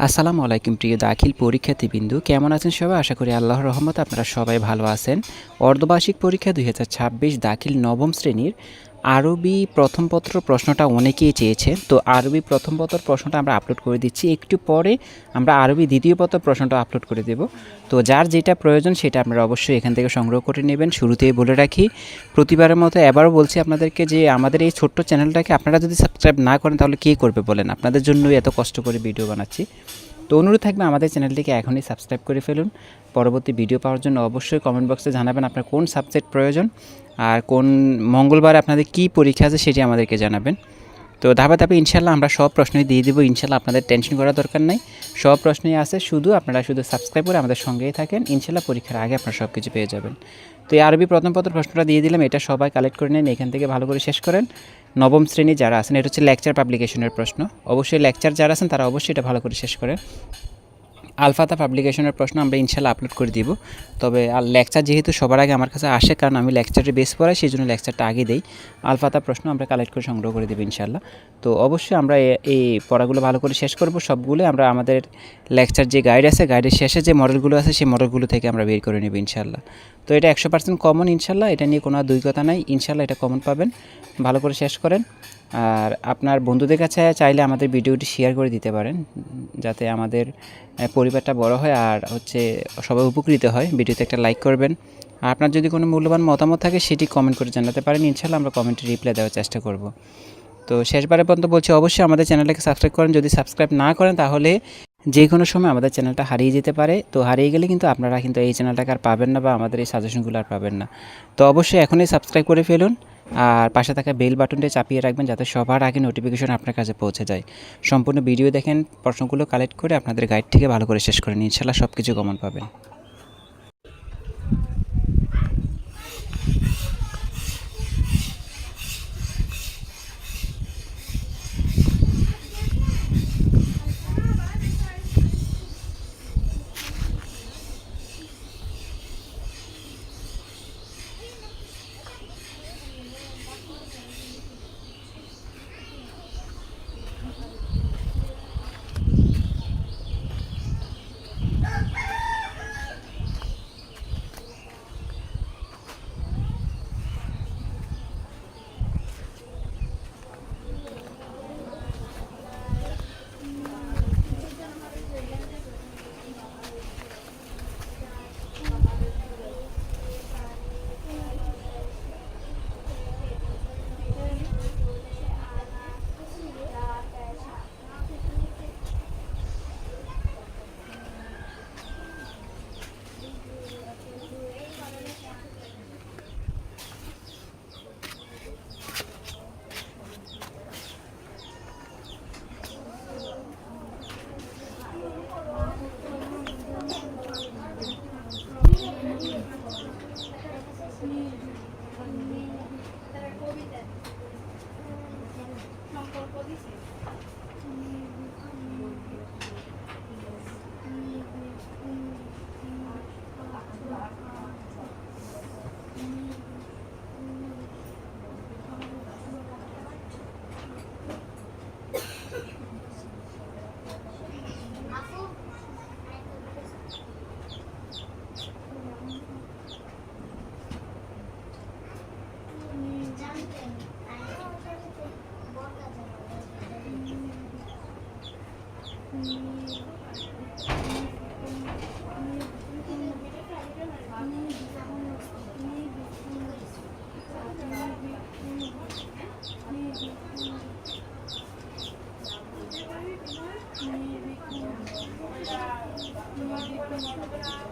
আসসালামু আলাইকুম প্রিয় দাখিল পরীক্ষার্থীবৃন্দু, কেমন আছেন সবাই? আশা করি আল্লাহর রহমতে আপনারা সবাই ভালো আছেন। অর্ধবার্ষিক পরীক্ষা ২০২৬ দাখিল নবম শ্রেণীর আরবি প্রথম পত্র প্রশ্নটা অনেকেই চেয়েছেন। তো আরবি প্রথম পত্র প্রশ্নটা আমরা আপলোড করে দিচ্ছি। একটু পরে আমরা আরবি দ্বিতীয় পত্র প্রশ্নটা আপলোড করে দেব। তো যার যেটা প্রয়োজন সেটা আপনারা অবশ্যই এখান থেকে সংগ্রহ করে নেবেন। শুরুতেই বলে রাখি, প্রতিবারের মতো এবারও বলছি আপনাদেরকে যে আমাদের এই ছোট্ট চ্যানেলটাকে আপনারা যদি সাবস্ক্রাইব না করেন তাহলে কে করবে বলেন? আপনাদের জন্যই এত কষ্ট করে ভিডিও বানাচ্ছি। তো অনুরোধ থাকবে আমাদের চ্যানেলটিকে এখনই সাবস্ক্রাইব করে ফেলুন। পরবর্তী ভিডিও পাওয়ার জন্য অবশ্যই কমেন্ট বক্সে জানাবেন আপনার কোন সাবজেক্ট প্রয়োজন আর কোন মঙ্গলবার আপনাদের কী পরীক্ষা আছে সেটি আমাদেরকে জানাবেন। তো ধাপে ধাপে ইনশাল্লাহ আমরা সব প্রশ্নই দিয়ে দেবো। ইনশাল্লাহ আপনাদের টেনশন করার দরকার নাই, সব প্রশ্নই আছে, আপনারা শুধু সাবস্ক্রাইব করে আমাদের সঙ্গেই থাকেন। ইনশাল্লাহ পরীক্ষার আগে আপনারা সব কিছু পেয়ে যাবেন। তো এই আরবি প্রথম পত্র প্রশ্নটা দিয়ে দিলাম, এটা সবাই কালেক্ট করে নেন, এখান থেকে ভালো করে শেষ করেন। নবম শ্রেণী যারা আছেন, এটা হচ্ছে লেকচার পাবলিকেশনের প্রশ্ন। অবশ্যই লেকচার যারা আছেন তারা অবশ্যই এটা ভালো করে শেষ করেন। আলফাতা পাবলিকেশনের প্রশ্ন আমরা ইনশাল্লাহ আপলোড করে দিব। তবে লেকচার যেহেতু সবার আগে আমার কাছে আসে, কারণ আমি লেকচারে বেস পড়াই, সেই জন্য লেকচারটা আগে দেই। আলফাতা প্রশ্ন আমরা কালেক্ট করে সংগ্রহ করে দেবো ইনশাল্লাহ। তো অবশ্যই আমরা এই পড়াগুলো ভালো করে শেষ করব। সবগুলো আমরা আমাদের লেকচার যে গাইড আছে, গাইডের শেষে যে মডেলগুলো আছে সেই মডেলগুলো থেকে আমরা বের করে নেব ইনশাল্লাহ। তো এটা 100% কমন ইনশাল্লাহ, এটা নিয়ে কোনো দুই কথা নাই। ইনশাল্লাহ এটা কমন পাবেন, ভালো করে শেষ করেন। আর আপনার বন্ধুদের কাছে চাইলে আমাদের ভিডিওটি শেয়ার করে দিতে পারেন, যাতে আমাদের পরিবারটা বড় হয় আর সবাই উপকৃত হয়। ভিডিওতে একটা লাইক করবেন। আর আপনার যদি কোনো মূল্যবান মতামত থাকে সেটি কমেন্ট করে জানাতে পারেন। ইনশাল্লাহ আমরা কমেন্টে রিপ্লাই দেওয়ার চেষ্টা করব। তো শেষবারের পর্যন্ত বলছি, অবশ্যই আমাদের চ্যানেলটাকে সাবস্ক্রাইব করেন। যদি সাবস্ক্রাইব না করেন তাহলে যে কোনো সময় আমাদের চ্যানেলটা হারিয়ে যেতে পারে। তো হারিয়ে গেলে কিন্তু আপনারা কিন্তু এই চ্যানেলটাকে আর পাবেন না, বা আমাদের এই সাজেশনগুলো আর পাবেন না। তো অবশ্যই এখনই সাবস্ক্রাইব করে ফেলুন, আর পাশে থাকা বেল বাটনটি চাপিয়ে রাখবেন যাতে সবার আগে নোটিফিকেশন আপনার কাছে পৌঁছে যায়। সম্পূর্ণ ভিডিও দেখেন, প্রশ্নগুলো কালেক্ট করে আপনাদের গাইড থেকে ভালো করে শেষ করেন। ইনশাল্লাহ সব কিছু কমন পাবেন। Thank you.